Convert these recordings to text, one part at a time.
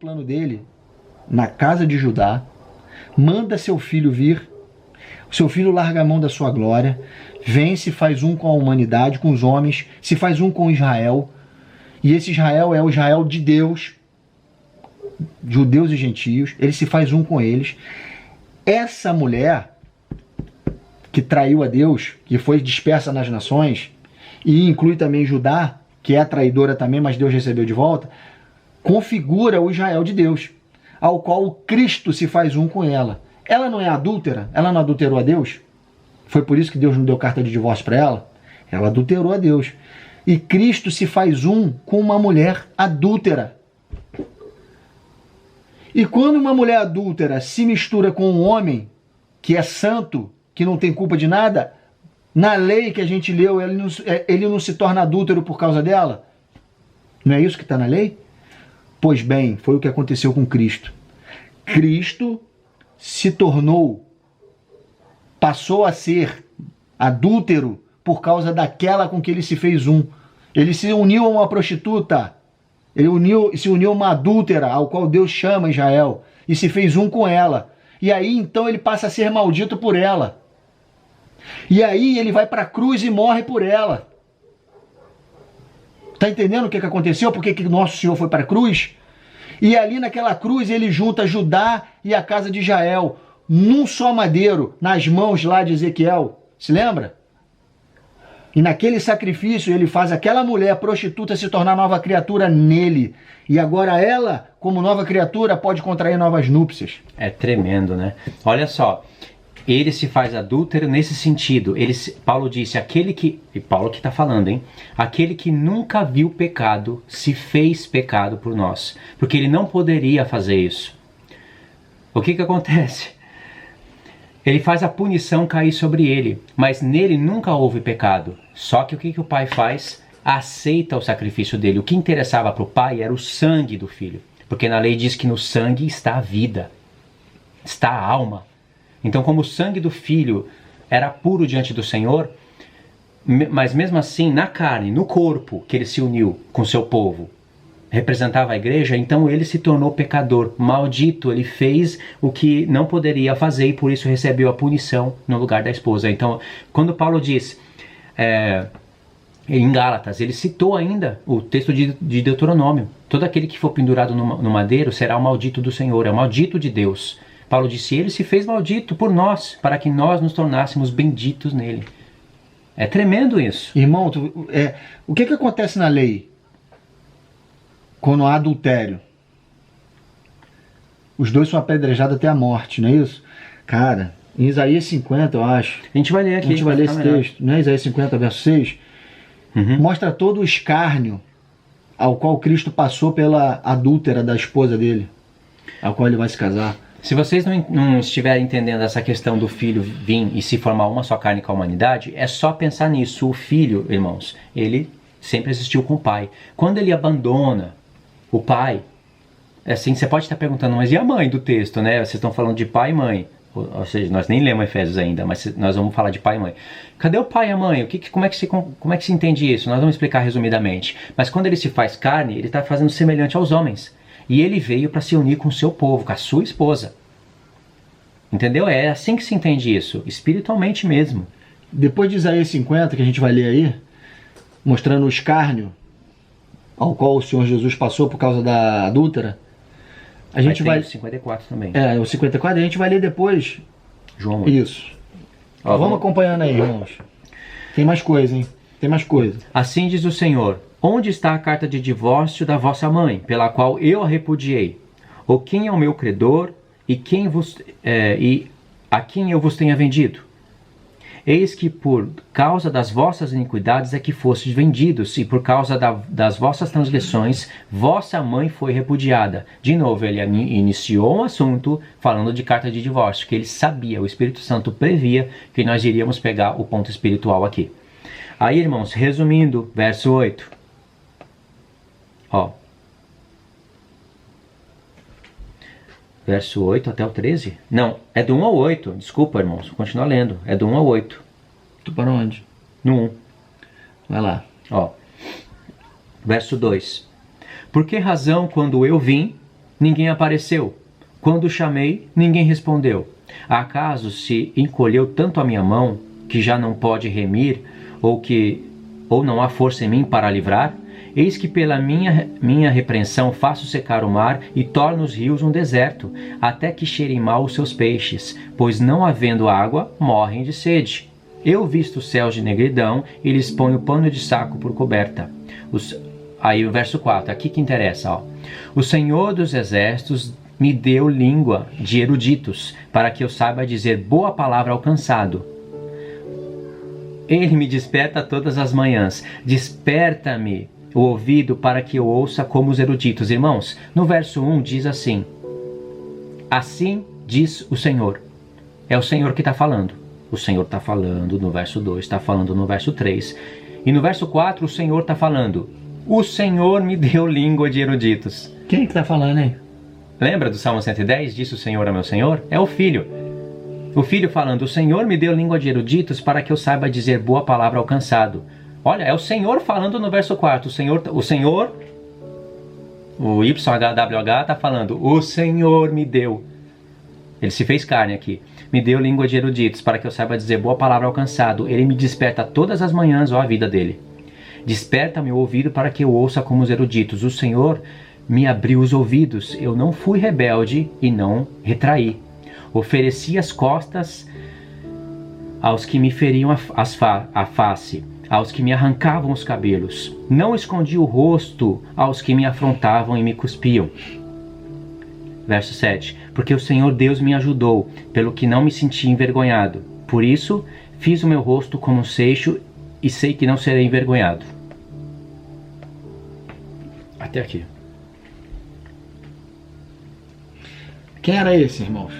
plano dele na casa de Judá, manda seu filho vir, seu filho larga a mão da sua glória, vem, se faz um com a humanidade, com os homens, se faz um com Israel, e esse Israel é o Israel de Deus, judeus e gentios, ele se faz um com eles. Essa mulher que traiu a Deus, que foi dispersa nas nações, e inclui também Judá, que é a traidora também, mas Deus recebeu de volta, configura o Israel de Deus, ao qual o Cristo se faz um com ela. Ela não é adúltera? Ela não adulterou a Deus? Foi por isso que Deus não deu carta de divórcio para ela? Ela adulterou a Deus. E Cristo se faz um com uma mulher adúltera. E quando uma mulher adúltera se mistura com um homem que é santo, que não tem culpa de nada, na lei que a gente leu, ele não se torna adúltero por causa dela? Não é isso que está na lei? Pois bem, foi o que aconteceu com Cristo. Cristo se tornou, passou a ser adúltero por causa daquela com que ele se fez um. Ele se uniu a uma prostituta, ele se uniu a uma adúltera, ao qual Deus chama Israel, e se fez um com ela. E aí então ele passa a ser maldito por ela. E aí ele vai para a cruz e morre por ela. Está entendendo o que aconteceu? Por que nosso Senhor foi para a cruz? E ali naquela cruz ele junta Judá e a casa de Israel, num só madeiro, nas mãos lá de Ezequiel. Se lembra? E naquele sacrifício ele faz aquela mulher prostituta se tornar nova criatura nele. E agora ela, como nova criatura, pode contrair novas núpcias. É tremendo, né? Olha só, ele se faz adúltero nesse sentido. Paulo disse, e Paulo que está falando, hein? Aquele que nunca viu pecado se fez pecado por nós. Porque ele não poderia fazer isso. O que acontece? Ele faz a punição cair sobre ele, mas nele nunca houve pecado. Só que o que o pai faz? Aceita o sacrifício dele. O que interessava para o pai era o sangue do filho. Porque na lei diz que no sangue está a vida, está a alma. Então, como o sangue do filho era puro diante do Senhor, mas mesmo assim, na carne, no corpo, que ele se uniu com seu povo, representava a igreja, então ele se tornou pecador, maldito, ele fez o que não poderia fazer e por isso recebeu a punição no lugar da esposa. Então, quando Paulo diz, em Gálatas, ele citou ainda o texto de Deuteronômio, todo aquele que for pendurado no madeiro será o maldito do Senhor, é o maldito de Deus. Paulo disse, ele se fez maldito por nós, para que nós nos tornássemos benditos nele. É tremendo isso. Irmão, o que acontece na lei quando há adultério? Os dois são apedrejados até a morte, não é isso? Cara, em Isaías 50, eu acho. A gente vai ler aqui. A gente vai ler esse texto, né? Isaías 50, verso 6. Mostra todo o escárnio ao qual Cristo passou pela adúltera da esposa dele, ao qual ele vai se casar. Se vocês não estiverem entendendo essa questão do filho vir e se formar uma só carne com a humanidade, é só pensar nisso. O filho, irmãos, ele sempre existiu com o pai. Quando ele abandona o pai, assim, você pode estar perguntando, mas e a mãe do texto, né? Vocês estão falando de pai e mãe. Ou seja, nós nem lemos Efésios ainda, mas nós vamos falar de pai e mãe. Cadê o pai e a mãe? Como é que se entende isso? Nós vamos explicar resumidamente. Mas quando ele se faz carne, ele está fazendo semelhante aos homens. E ele veio para se unir com o seu povo, com a sua esposa. Entendeu? É assim que se entende isso, espiritualmente mesmo. Depois de Isaías 50, que a gente vai ler aí, mostrando o escárnio ao qual o Senhor Jesus passou por causa da adúltera, a gente vai... o 54 também. O 54 a gente vai ler depois. João. Isso. Vamos acompanhando aí, irmãos. Tem mais coisa, hein? Tem mais coisa. Assim diz o Senhor, onde está a carta de divórcio da vossa mãe, pela qual eu a repudiei? Ou quem é o meu credor e a quem eu vos tenha vendido? Eis que por causa das vossas iniquidades é que fostes vendidos, e por causa das vossas transgressões, vossa mãe foi repudiada. De novo, ele iniciou um assunto falando de carta de divórcio, que ele sabia, o Espírito Santo previa que nós iríamos pegar o ponto espiritual aqui. Aí, irmãos, resumindo, verso 8. Verso 8 até o 13? Não, é do 1 ao 8. Desculpa, irmãos, vou continuar lendo. É do 1 ao 8. Tu para onde? No 1. Vai lá. Verso 2. Por que razão, quando eu vim, ninguém apareceu. Quando chamei, ninguém respondeu. Acaso se encolheu tanto a minha mão, que já não pode remir, ou não há força em mim para livrar? Eis que pela minha repreensão faço secar o mar e torno os rios um deserto, até que cheirem mal os seus peixes, pois não havendo água, morrem de sede. Eu visto os céus de negridão e lhes ponho pano de saco por coberta. Aí o verso 4, aqui que interessa, ó. O Senhor dos Exércitos me deu língua de eruditos, para que eu saiba dizer boa palavra ao cansado. Ele me desperta todas as manhãs. Desperta-me o ouvido para que eu ouça como os eruditos. Irmãos, no verso 1 diz assim: assim diz o Senhor. É o Senhor que está falando. O Senhor está falando no verso 2, está falando no verso 3. E no verso 4 o Senhor está falando: o Senhor me deu língua de eruditos. Quem que está falando, hein? Lembra do Salmo 110? Disse o Senhor a meu Senhor? É o Filho. O Filho falando: o Senhor me deu língua de eruditos para que eu saiba dizer boa palavra ao cansado. Olha, é o Senhor falando no verso 4. O YHWH está falando: o Senhor me deu. Ele se fez carne aqui. Me deu língua de eruditos para que eu saiba dizer boa palavra ao cansado. Ele me desperta todas as manhãs, ó a vida dele. Desperta meu ouvido para que eu ouça como os eruditos. O Senhor me abriu os ouvidos. Eu não fui rebelde e não retraí. Ofereci as costas aos que me feriam a face, aos que me arrancavam os cabelos. Não escondi o rosto aos que me afrontavam e me cuspiam. Verso 7. Porque o Senhor Deus me ajudou, pelo que não me senti envergonhado. Por isso, fiz o meu rosto como um seixo e sei que não serei envergonhado. Até aqui. Quem era esse, irmãos,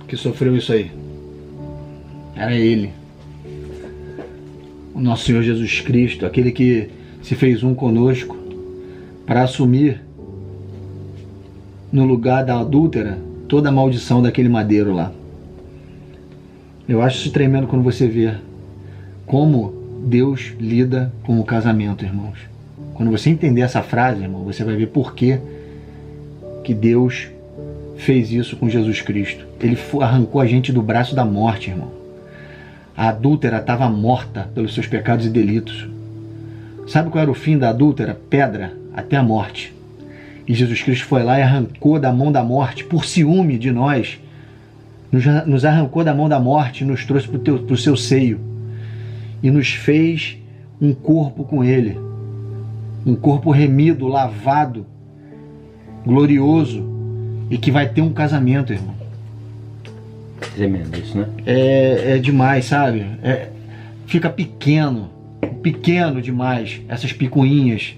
que sofreu isso aí? Era ele. O nosso Senhor Jesus Cristo, aquele que se fez um conosco para assumir no lugar da adúltera toda a maldição daquele madeiro lá. Eu acho isso tremendo quando você vê como Deus lida com o casamento, irmãos. Quando você entender essa frase, irmão, você vai ver por que Deus fez isso com Jesus Cristo. Ele arrancou a gente do braço da morte, irmão. A adúltera estava morta pelos seus pecados e delitos. Sabe qual era o fim da adúltera? Pedra, até a morte. E Jesus Cristo foi lá e arrancou da mão da morte, por ciúme de nós, nos arrancou da mão da morte, nos trouxe para o seu seio e nos fez um corpo com Ele, um corpo remido, lavado, glorioso, e que vai ter um casamento, irmão. Tremendo isso, né? É demais, sabe? Fica pequeno demais, essas picuinhas,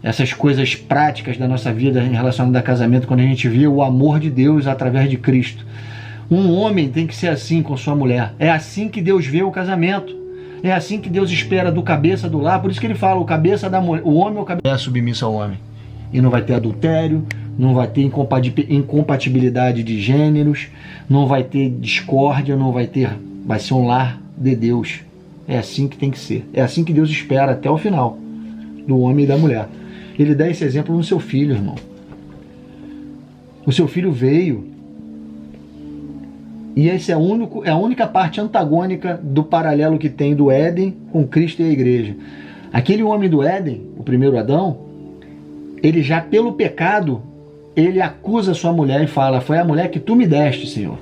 essas coisas práticas da nossa vida em relação ao casamento, quando a gente vê o amor de Deus através de Cristo. Um homem tem que ser assim com sua mulher. É assim que Deus vê o casamento. É assim que Deus espera do cabeça do lar. Por isso que ele fala, o cabeça da mulher, o homem é o cabeça, é submisso ao homem. E não vai ter adultério, não vai ter incompatibilidade de gêneros, não vai ter discórdia, vai ser um lar de Deus. É assim que tem que ser. É assim que Deus espera até o final, do homem e da mulher. Ele dá esse exemplo no seu filho, irmão. O seu filho veio, e essa é a única parte antagônica do paralelo que tem do Éden com Cristo e a igreja. Aquele homem do Éden, o primeiro Adão, ele já pelo pecado, ele acusa sua mulher e fala: foi a mulher que tu me deste, Senhor.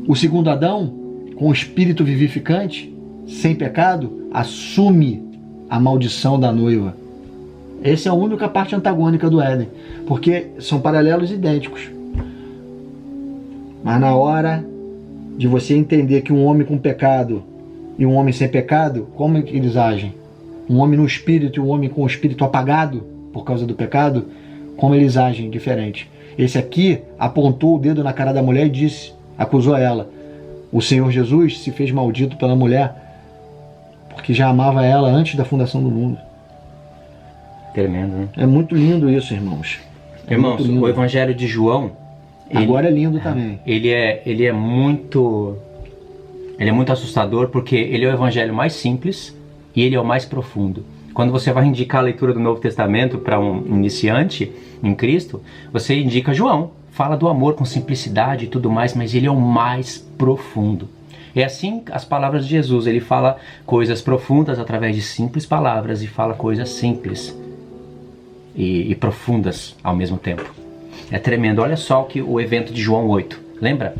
O segundo Adão, com o espírito vivificante, sem pecado, assume a maldição da noiva. Essa é a única parte antagônica do Éden, porque são paralelos idênticos. Mas na hora de você entender que um homem com pecado e um homem sem pecado, como é que eles agem? Um homem no espírito e um homem com o espírito apagado por causa do pecado, como eles agem diferente. Esse aqui apontou o dedo na cara da mulher e acusou ela. O Senhor Jesus se fez maldito pela mulher porque já amava ela antes da fundação do mundo. Tremendo, né? É muito lindo isso, irmãos. Irmãos, o Evangelho de João, agora é lindo também. Ele é muito assustador, porque ele é o evangelho mais simples e ele é o mais profundo. Quando você vai indicar a leitura do Novo Testamento para um iniciante em Cristo, você indica João. Fala do amor com simplicidade e tudo mais, mas ele é o mais profundo. É assim as palavras de Jesus. Ele fala coisas profundas através de simples palavras e fala coisas simples e profundas ao mesmo tempo. É tremendo. Olha só o evento de João 8. Lembra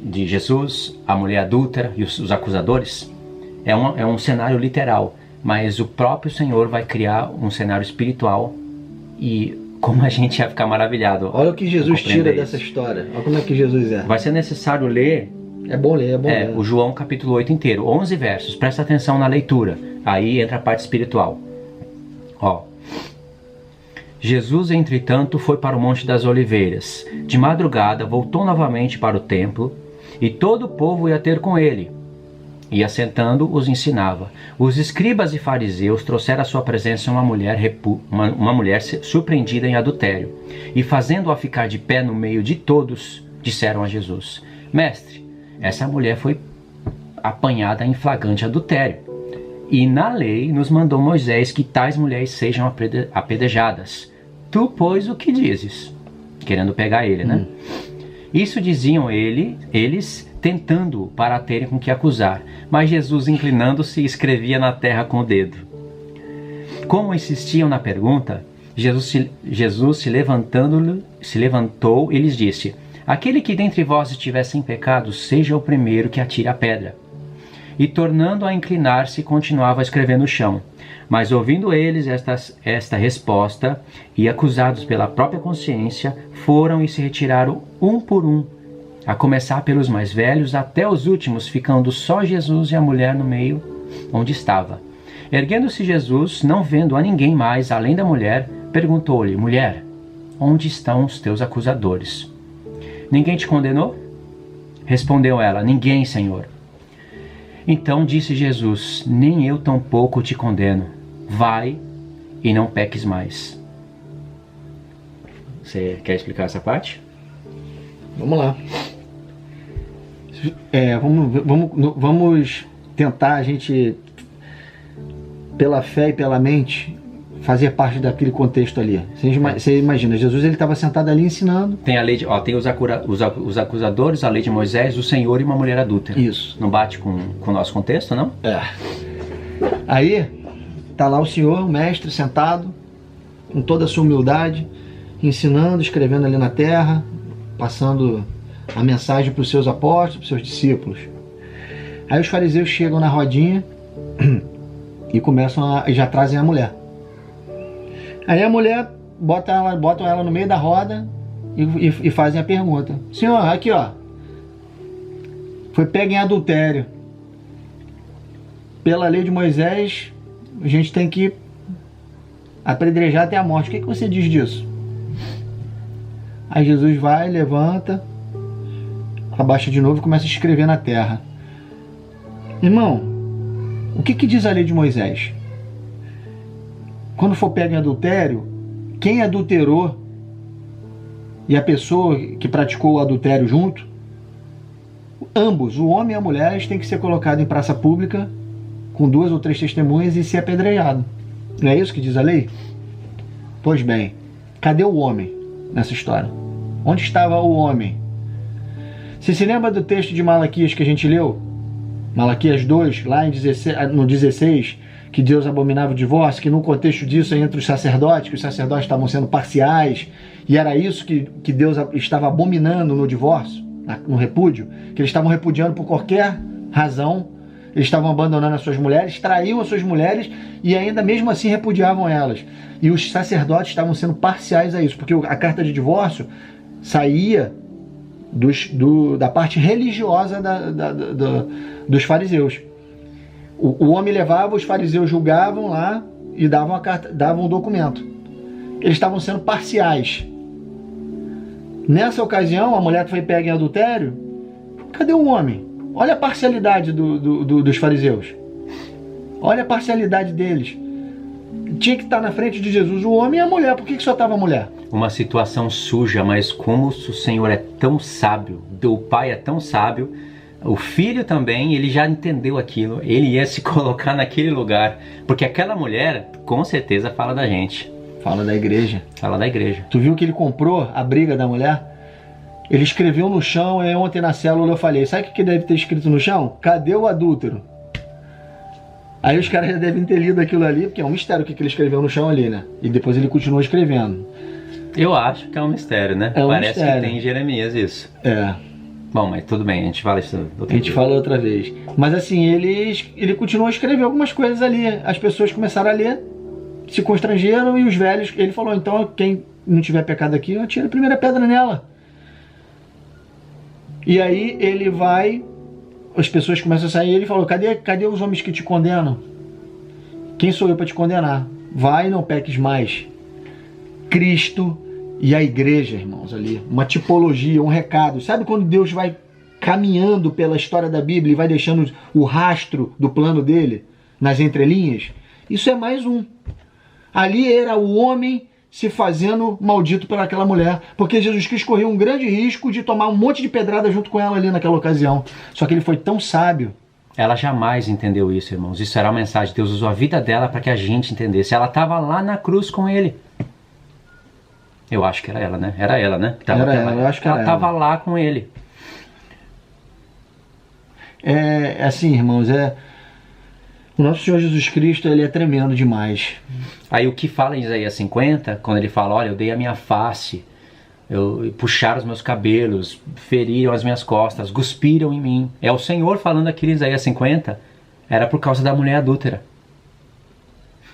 de Jesus, a mulher adúltera e os acusadores? É um cenário literal, mas o próprio Senhor vai criar um cenário espiritual e como a gente ia ficar maravilhado. Olha o que Jesus tira dessa história. Olha como é que Jesus é. Vai ser necessário ler... É bom ler, o João capítulo 8 inteiro, 11 versos. Presta atenção na leitura. Aí entra a parte espiritual. Ó. Jesus, entretanto, foi para o Monte das Oliveiras. De madrugada, voltou novamente para o templo, e todo o povo ia ter com ele. E assentando, os ensinava. Os escribas e fariseus trouxeram à sua presença uma mulher surpreendida em adultério. E fazendo-a ficar de pé no meio de todos, disseram a Jesus: Mestre, essa mulher foi apanhada em flagrante adultério. E na lei nos mandou Moisés que tais mulheres sejam apedrejadas. Tu, pois, o que dizes? Querendo pegar ele, né? Isso diziam eles, tentando para terem com que acusar. Mas Jesus, inclinando-se, escrevia na terra com o dedo. Como insistiam na pergunta, Jesus se levantou e lhes disse: Aquele que dentre vós estiver sem pecado, seja o primeiro que atire a pedra. E tornando a inclinar-se, continuava a escrever no chão. Mas ouvindo eles esta resposta, e acusados pela própria consciência, foram e se retiraram um por um, a começar pelos mais velhos até os últimos, ficando só Jesus e a mulher no meio onde estava. Erguendo-se Jesus, não vendo a ninguém mais além da mulher, perguntou-lhe: Mulher, onde estão os teus acusadores? Ninguém te condenou? Respondeu ela: Ninguém, Senhor. Então disse Jesus: Nem eu tampouco te condeno. Vai e não peques mais. Você quer explicar essa parte? Vamos lá. Vamos tentar a gente, pela fé e pela mente, fazer parte daquele contexto ali. Você imagina, Jesus ele estava sentado ali ensinando. Tem a lei tem os acusadores, a lei de Moisés, o Senhor e uma mulher adúltera. Isso. Não bate com o nosso contexto, não? Aí tá lá o Senhor, o mestre, sentado, com toda a sua humildade, ensinando, escrevendo ali na terra, passando a mensagem para os seus apóstolos, para os seus discípulos. Aí os fariseus chegam na rodinha e já trazem a mulher. Aí a mulher botam ela no meio da roda e fazem a pergunta: Senhor, aqui ó, foi pega em adultério. Pela lei de Moisés, a gente tem que apedrejar até a morte. O que você diz disso? Aí Jesus vai, levanta, abaixa de novo e começa a escrever na terra. Irmão, o que diz a lei de Moisés? Quando for pego em adultério, quem adulterou e a pessoa que praticou o adultério junto, ambos, o homem e a mulher, eles têm que ser colocados em praça pública com 2 ou 3 testemunhas e ser apedrejado. Não é isso que diz a lei? Pois bem, cadê o homem nessa história? Onde estava o homem? Você se lembra do texto de Malaquias que a gente leu? Malaquias 2, lá no 16, que Deus abominava o divórcio, que no contexto disso é entre os sacerdotes, que os sacerdotes estavam sendo parciais, e era isso que Deus estava abominando no divórcio, no repúdio, que eles estavam repudiando por qualquer razão. Eles estavam abandonando as suas mulheres, traíam as suas mulheres e ainda mesmo assim repudiavam elas. E os sacerdotes estavam sendo parciais a isso, porque a carta de divórcio saía da parte religiosa dos fariseus. O homem levava, os fariseus julgavam lá e davam um documento. Eles estavam sendo parciais. Nessa ocasião, a mulher que foi pega em adultério, cadê o homem? Olha a parcialidade dos fariseus. Olha a parcialidade deles. Tinha que estar na frente de Jesus o homem e a mulher. Por que só estava a mulher? Uma situação suja, mas como o Senhor é tão sábio, o Pai é tão sábio, O filho também, ele já entendeu aquilo, ele ia se colocar naquele lugar, porque aquela mulher, com certeza, fala da gente. Fala da igreja. Fala da igreja. Tu viu que ele comprou a briga da mulher? Ele escreveu no chão, e ontem na célula eu falei, sabe o que deve ter escrito no chão? Cadê o adúltero? Aí os caras já devem ter lido aquilo ali, porque é um mistério o que ele escreveu no chão ali, né? E depois ele continuou escrevendo. Eu acho que é um mistério, né? É um Parece mistério. que tem em Jeremias isso. É. Bom, mas tudo bem, a gente fala isso outra A gente vez. fala outra vez. Mas assim, ele continuou a escrever algumas coisas ali. As pessoas começaram a ler, se constrangeram, e os velhos, ele falou, então quem não tiver pecado aqui, atira a primeira pedra nela. E aí ele vai, as pessoas começam a sair, e ele falou, cadê os homens que te condenam? Quem sou eu para te condenar? Vai e não peques mais. Cristo e a igreja, irmãos, ali. Uma tipologia, um recado. Sabe quando Deus vai caminhando pela história da Bíblia e vai deixando o rastro do plano dele nas entrelinhas? Isso é mais um. Ali era o homem se fazendo maldito pelaquela mulher, porque Jesus Cristo correu um grande risco de tomar um monte de pedrada junto com ela ali naquela ocasião. Só que ele foi tão sábio. Ela jamais entendeu isso, irmãos. Isso era a mensagem. Deus usou a vida dela para que a gente entendesse. Ela estava lá na cruz com ele. Eu acho que era ela, né? Era ela, né? Era ela, eu acho que era ela estava lá com ele. É assim, irmãos, o nosso Senhor Jesus Cristo, ele é tremendo demais. Aí o que fala em Isaías 50, quando ele fala, olha, eu dei a minha face, puxaram os meus cabelos, feriram as minhas costas, cuspiram em mim. É o Senhor falando aqui em Isaías 50, era por causa da mulher adúltera.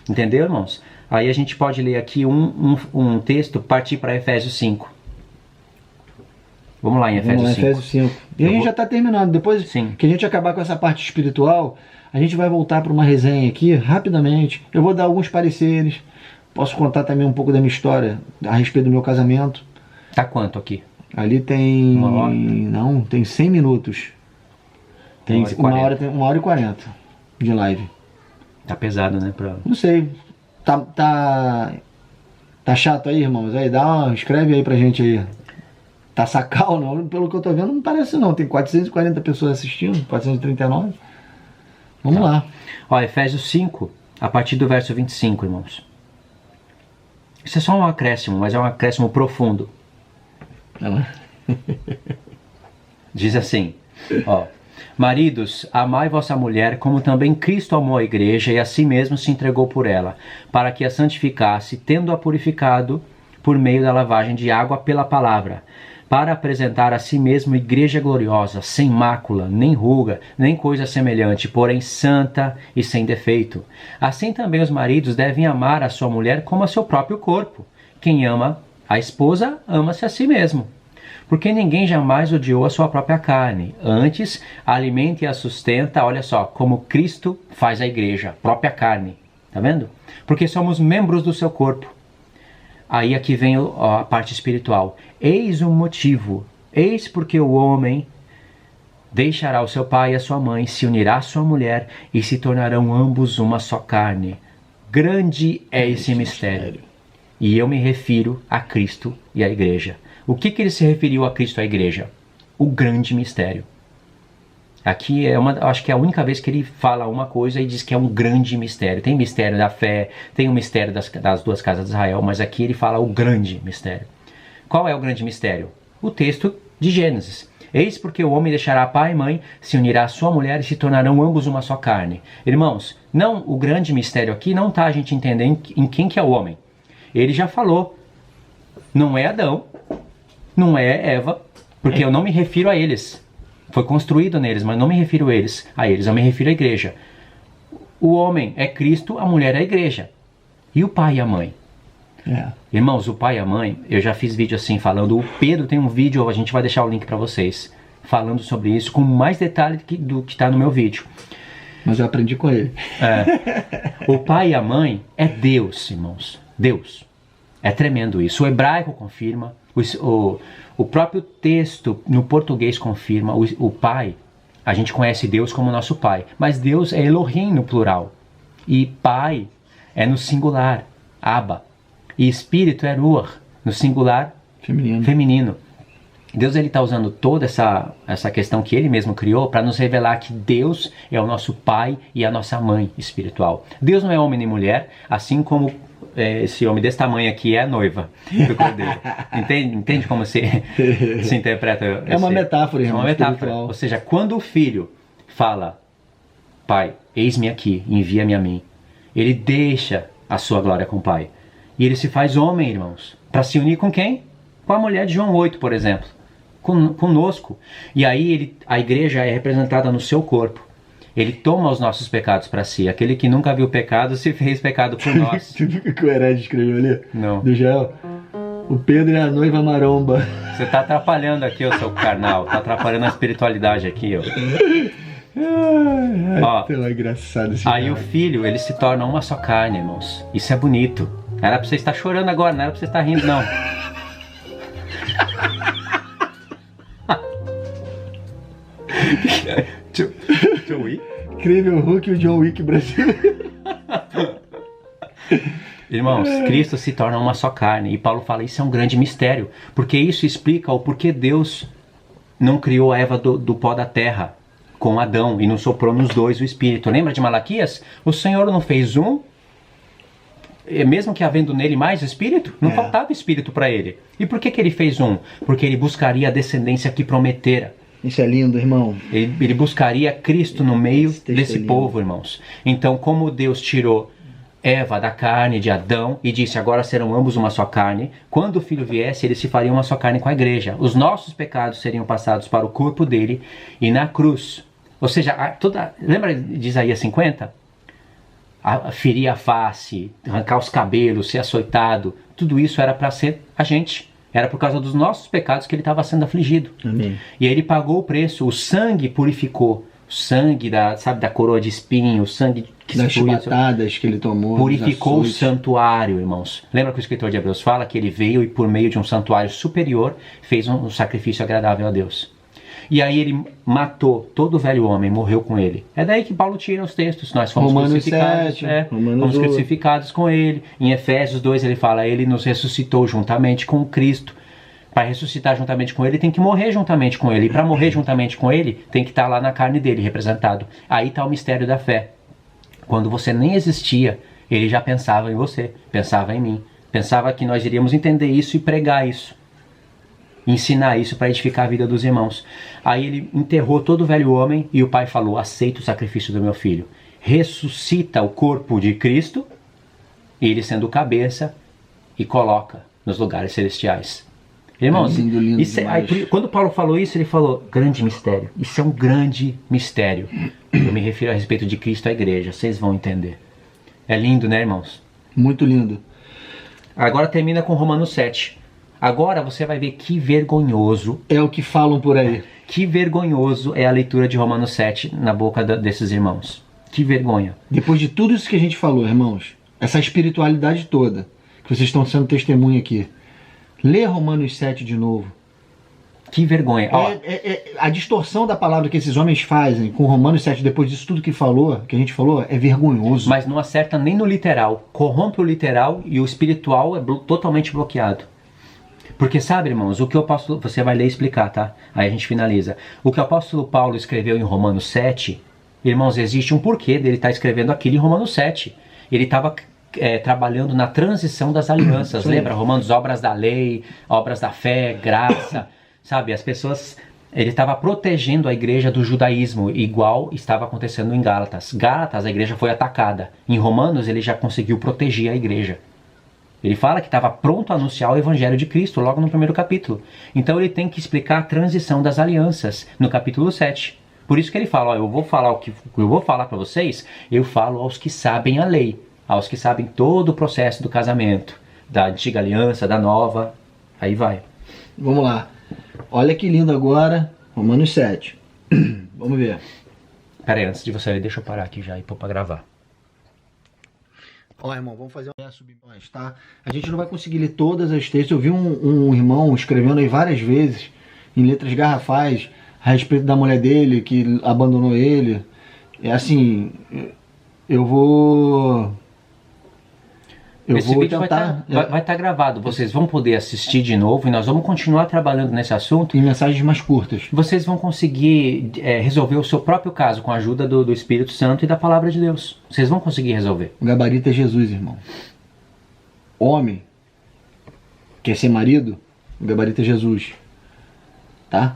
Entendeu, irmãos? Aí a gente pode ler aqui um texto, partir para Efésios 5. Vamos lá em Efésios 5. Efésios 5. E a gente já está terminando. Depois Sim. que a gente acabar com essa parte espiritual, a gente vai voltar para uma resenha aqui, rapidamente. Eu vou dar alguns pareceres. Posso contar também um pouco da minha história a respeito do meu casamento. Tá quanto aqui? Ali tem... 1 hora? Não, tem 100 minutos. Tem 1 hora e 40 de live. Tá pesado, né? Não sei. Tá chato aí, irmãos? Aí, escreve aí pra gente aí. Tá sacal, não? Pelo que eu tô vendo, não parece não. Tem 440 pessoas assistindo, 439. Vamos lá. Ó, Efésios 5, a partir do verso 25, irmãos. Isso é só um acréscimo, mas é um acréscimo profundo. Diz assim, ó. Maridos, amai vossa mulher, como também Cristo amou a igreja e a si mesmo se entregou por ela, para que a santificasse, tendo-a purificado por meio da lavagem de água pela palavra, para apresentar a si mesmo igreja gloriosa, sem mácula, nem ruga, nem coisa semelhante, porém santa e sem defeito. Assim também os maridos devem amar a sua mulher como a seu próprio corpo. Quem ama a esposa, ama-se a si mesmo. Porque ninguém jamais odiou a sua própria carne. Antes, alimenta e a sustenta, olha só, como Cristo faz a igreja, própria carne. Tá vendo? Porque somos membros do seu corpo. Aí aqui vem a parte espiritual. Eis um motivo. Eis porque o homem deixará o seu pai e a sua mãe, se unirá à sua mulher e se tornarão ambos uma só carne. Grande é esse mistério. E eu me refiro a Cristo e à igreja. O que ele se referiu a Cristo e à igreja? O grande mistério. Aqui acho que é a única vez que ele fala uma coisa e diz que é um grande mistério. Tem mistério da fé, tem o mistério das duas casas de Israel, mas aqui ele fala o grande mistério. Qual é o grande mistério? O texto de Gênesis. Eis porque o homem deixará pai e mãe, se unirá à sua mulher e se tornarão ambos uma só carne. Irmãos, não, o grande mistério aqui não está a gente entender em quem que é o homem. Ele já falou, não é Adão, não é Eva, porque eu não me refiro a eles. Foi construído neles, mas não me refiro a eles, eu me refiro à igreja. O homem é Cristo, a mulher é a igreja. E o pai e a mãe? Irmãos, o pai e a mãe, eu já fiz vídeo assim falando, o Pedro tem um vídeo, a gente vai deixar o link para vocês, falando sobre isso com mais detalhe do que está no meu vídeo. Mas eu aprendi com ele. O pai e a mãe é Deus, irmãos. Deus. É tremendo isso. O hebraico confirma, o próprio texto no português confirma, o pai, a gente conhece Deus como nosso pai, mas Deus é Elohim no plural. E pai é no singular, Abba. E espírito é Ruach, no singular feminino. Deus ele está usando toda essa questão que ele mesmo criou para nos revelar que Deus é o nosso pai e a nossa mãe espiritual. Deus não é homem nem mulher, assim como esse homem desse tamanho aqui é a noiva do Cordeiro. Entende como se interpreta? É uma metáfora, irmão. É uma metáfora. Ou seja, quando o filho fala, pai, eis-me aqui, envia-me a mim, ele deixa a sua glória com o pai. E ele se faz homem, irmãos, para se unir com quem? Com a mulher de João 8, por exemplo. Conosco. E aí a igreja é representada no seu corpo. Ele toma os nossos pecados para si. Aquele que nunca viu pecado se fez pecado por nós. Você viu o que o Hered escreveu ali? Não. Do Gel? O Pedro é a noiva maromba. Você tá atrapalhando aqui o seu carnal. Tá atrapalhando a espiritualidade aqui, ó. Ó, tão engraçado esse aí cara. o filho, ele se torna uma só carne, irmãos. Isso é bonito. Não era pra você estar chorando agora, não era pra você estar rindo, não. John Wick? Incrível Hulk e o John Wick brasileiro. Irmãos, Cristo se torna uma só carne. E Paulo fala, isso é um grande mistério. Porque isso explica o porquê Deus não criou Eva do pó da terra com Adão e não soprou nos dois o Espírito. Lembra de Malaquias? O Senhor não fez um, mesmo que havendo nele mais Espírito, não faltava Espírito para ele. E por que ele fez um? Porque ele buscaria a descendência que prometera. Isso é lindo, irmão. Ele buscaria Cristo no meio desse povo, irmãos. Então, como Deus tirou Eva da carne de Adão e disse, agora serão ambos uma só carne, quando o Filho viesse, ele se faria uma só carne com a igreja. Os nossos pecados seriam passados para o corpo dele e na cruz. Ou seja, lembra de Isaías 50? Ferir a face, arrancar os cabelos, ser açoitado, tudo isso era para ser a gente. Era por causa dos nossos pecados que ele estava sendo afligido. Amém. E aí ele pagou o preço, o sangue purificou. O sangue da coroa de espinho, o sangue que das chibatadas que ele tomou. Purificou o santuário, irmãos. Lembra que o escritor de Hebreus fala que ele veio e por meio de um santuário superior fez um sacrifício agradável a Deus. E aí ele matou todo o velho homem, morreu com ele. É daí que Paulo tira os textos. Nós fomos crucificados, fomos crucificados com ele. Em Efésios 2 ele fala, ele nos ressuscitou juntamente com Cristo. Para ressuscitar juntamente com ele, tem que morrer juntamente com ele. E para morrer juntamente com ele, tem que estar lá na carne dele, representado. Aí está o mistério da fé. Quando você nem existia, ele já pensava em você, pensava em mim. Pensava que nós iríamos entender isso e pregar isso. Ensinar isso para edificar a vida dos irmãos. Aí ele enterrou todo o velho homem e o pai falou, aceita o sacrifício do meu filho. Ressuscita o corpo de Cristo, ele sendo cabeça, e coloca nos lugares celestiais. Irmãos, lindo quando Paulo falou isso, ele falou, grande mistério. Isso é um grande mistério. Eu me refiro a respeito de Cristo à igreja, vocês vão entender. É lindo, né, irmãos? Muito lindo. Agora termina com Romanos 7. Agora você vai ver que vergonhoso. É o que falam por aí. Que vergonhoso é a leitura de Romanos 7 na boca desses irmãos. Que vergonha. Depois de tudo isso que a gente falou, irmãos, essa espiritualidade toda, que vocês estão sendo testemunha aqui, lê Romanos 7 de novo. Que vergonha. A distorção da palavra que esses homens fazem com Romanos 7, depois disso tudo que a gente falou, é vergonhoso. Mas não acerta nem no literal. Corrompe o literal e o espiritual é totalmente bloqueado. Porque sabe, irmãos, o que o apóstolo... Você vai ler e explicar, tá? Aí a gente finaliza. O que o apóstolo Paulo escreveu em Romanos 7, irmãos, existe um porquê dele estar escrevendo aquilo em Romanos 7. Ele estava trabalhando na transição das alianças. Lembra? Romanos, obras da lei, obras da fé, graça. Sabe, as pessoas... Ele estava protegendo a igreja do judaísmo, igual estava acontecendo em Gálatas. Gálatas, a igreja foi atacada. Em Romanos, ele já conseguiu proteger a igreja. Ele fala que estava pronto a anunciar o evangelho de Cristo, logo no primeiro capítulo. Então ele tem que explicar a transição das alianças, no capítulo 7. Por isso que ele fala, eu vou falar o que eu vou falar para vocês, eu falo aos que sabem a lei, aos que sabem todo o processo do casamento, da antiga aliança, da nova, aí vai. Vamos lá. Olha que lindo agora, Romanos 7. Vamos ver. Pera aí, antes de você ler, deixa eu parar aqui já e pôr para gravar. Ó, irmão, vamos fazer submissões, tá? A gente não vai conseguir ler todas as textos. Eu vi um irmão escrevendo aí várias vezes, em letras garrafais, a respeito da mulher dele, que abandonou ele. É assim, eu vou... Esse vídeo vai estar gravado. Vocês vão poder assistir de novo e nós vamos continuar trabalhando nesse assunto. Em mensagens mais curtas. Vocês vão conseguir resolver o seu próprio caso com a ajuda do Espírito Santo e da Palavra de Deus. Vocês vão conseguir resolver. O gabarito é Jesus, irmão. Homem quer ser marido, o gabarito é Jesus. Tá?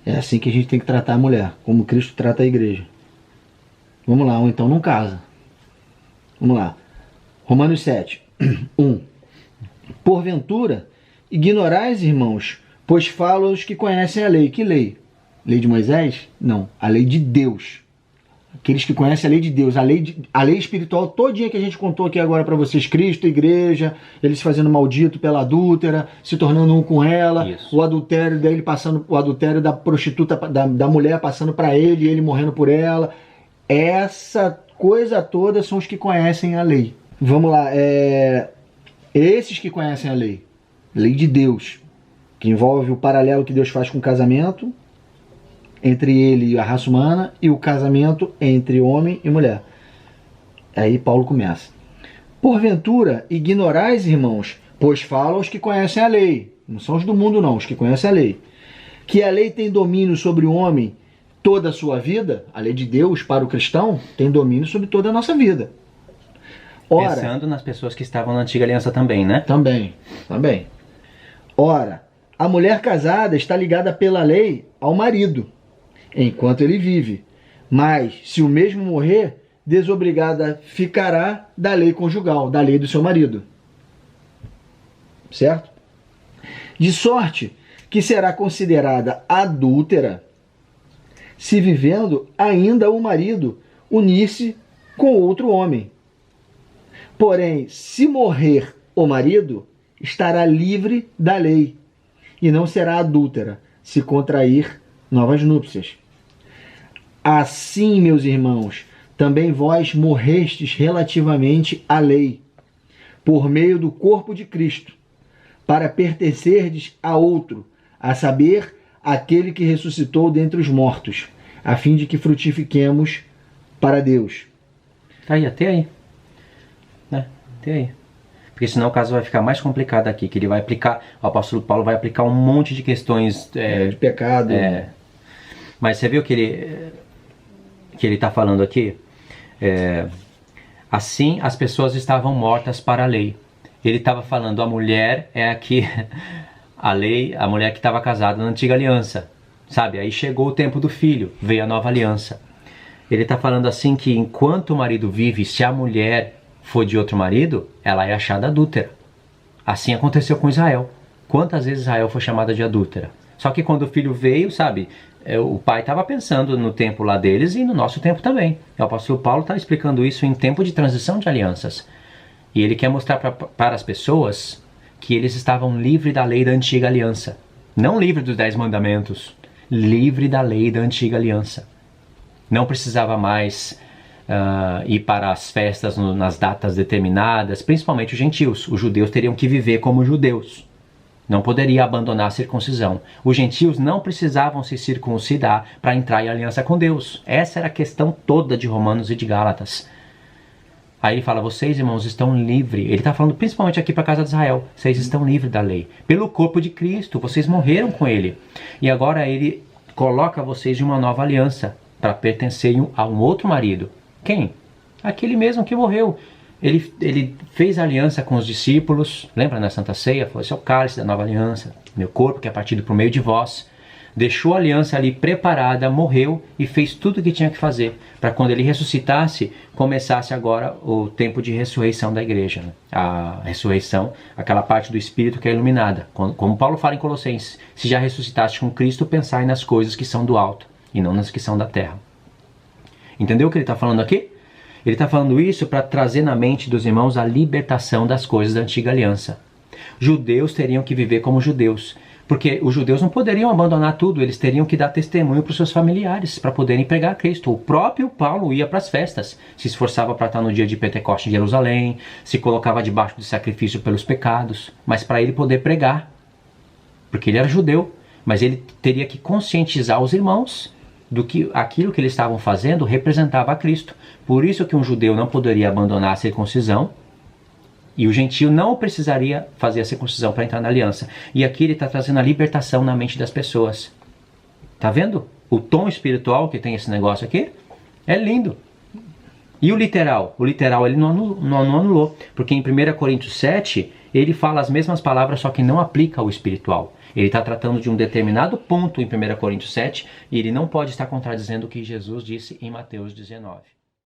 É assim que a gente tem que tratar a mulher, como Cristo trata a igreja. Vamos lá, ou então não casa. Vamos lá. Romanos 7, 1. Porventura, ignorais, irmãos, pois falam os que conhecem a lei. Que lei? Lei de Moisés? Não, a lei de Deus. Aqueles que conhecem a lei de Deus, a lei espiritual todinha que a gente contou aqui agora para vocês, Cristo, igreja, ele se fazendo maldito pela adúltera, se tornando um com ela, isso. O adultério dele passando, o adultério da prostituta, da mulher passando para ele, ele morrendo por ela. Essa coisa toda são os que conhecem a lei. Vamos lá, esses que conhecem a lei de Deus, que envolve o paralelo que Deus faz com o casamento entre ele e a raça humana e o casamento entre homem e mulher. Aí Paulo começa. Porventura, ignorais, irmãos, pois falam os que conhecem a lei, não são os do mundo não, os que conhecem a lei, que a lei tem domínio sobre o homem toda a sua vida. A lei de Deus para o cristão tem domínio sobre toda a nossa vida. Ora, pensando nas pessoas que estavam na antiga aliança também, né? Também. Ora, a mulher casada está ligada pela lei ao marido, enquanto ele vive. Mas, se o mesmo morrer, desobrigada ficará da lei conjugal, da lei do seu marido. Certo? De sorte que será considerada adúltera se vivendo ainda o marido unir-se com outro homem. Porém, se morrer o marido, estará livre da lei, e não será adúltera se contrair novas núpcias. Assim, meus irmãos, também vós morrestes relativamente à lei, por meio do corpo de Cristo, para pertencerdes a outro, a saber, aquele que ressuscitou dentre os mortos, a fim de que frutifiquemos para Deus. Tá aí, até aí. Até aí. Porque senão o caso vai ficar mais complicado aqui, que ele vai aplicar, o apóstolo Paulo vai aplicar um monte de questões de pecado. Mas você viu que ele está falando aqui? Assim as pessoas estavam mortas para a lei. Ele estava falando, a mulher é aqui, a lei, a mulher que estava casada na antiga aliança. Sabe? Aí chegou o tempo do filho, veio a nova aliança. Ele está falando assim que enquanto o marido vive, se a mulher for de outro marido, ela é achada adúltera. Assim aconteceu com Israel. Quantas vezes Israel foi chamada de adúltera? Só que quando o filho veio, sabe, o pai estava pensando no tempo lá deles e no nosso tempo também. O apóstolo Paulo está explicando isso em tempo de transição de alianças. E ele quer mostrar para as pessoas que eles estavam livres da lei da antiga aliança. Não livre dos 10 mandamentos, livre da lei da antiga aliança. Não precisava mais ir para as festas nas datas determinadas, principalmente os gentios. Os judeus teriam que viver como judeus. Não poderia abandonar a circuncisão. Os gentios não precisavam se circuncidar para entrar em aliança com Deus. Essa era a questão toda de Romanos e de Gálatas. Aí ele fala, vocês, irmãos, estão livres. Ele está falando principalmente aqui para a casa de Israel. Vocês estão livres da lei. Pelo corpo de Cristo, vocês morreram com ele. E agora ele coloca vocês em uma nova aliança para pertencerem a um outro marido. Quem? Aquele mesmo que morreu. Ele fez aliança com os discípulos. Lembra na Santa Ceia? Falou, esse é o cálice da nova aliança. Meu corpo que é partido por meio de vós. Deixou a aliança ali preparada, morreu e fez tudo o que tinha que fazer. Para quando ele ressuscitasse, começasse agora o tempo de ressurreição da igreja. Né? A ressurreição, aquela parte do Espírito que é iluminada. Como Paulo fala em Colossenses, se já ressuscitaste com Cristo, pensai nas coisas que são do alto e não nas que são da terra. Entendeu o que ele está falando aqui? Ele está falando isso para trazer na mente dos irmãos a libertação das coisas da antiga aliança. Judeus teriam que viver como judeus, porque os judeus não poderiam abandonar tudo, eles teriam que dar testemunho para os seus familiares, para poderem pregar a Cristo. O próprio Paulo ia para as festas, se esforçava para estar no dia de Pentecostes em Jerusalém, se colocava debaixo de sacrifício pelos pecados, mas para ele poder pregar, porque ele era judeu, mas ele teria que conscientizar os irmãos do que aquilo que eles estavam fazendo representava a Cristo. Por isso que um judeu não poderia abandonar a circuncisão E o gentio não precisaria fazer a circuncisão para entrar na aliança. E aqui ele está trazendo a libertação na mente das pessoas. Tá vendo? O tom espiritual que tem esse negócio aqui é lindo. E o literal? O literal ele não anulou. Porque em 1 Coríntios 7, ele fala as mesmas palavras, só que não aplica ao espiritual. Ele está tratando de um determinado ponto em 1 Coríntios 7 e ele não pode estar contradizendo o que Jesus disse em Mateus 19.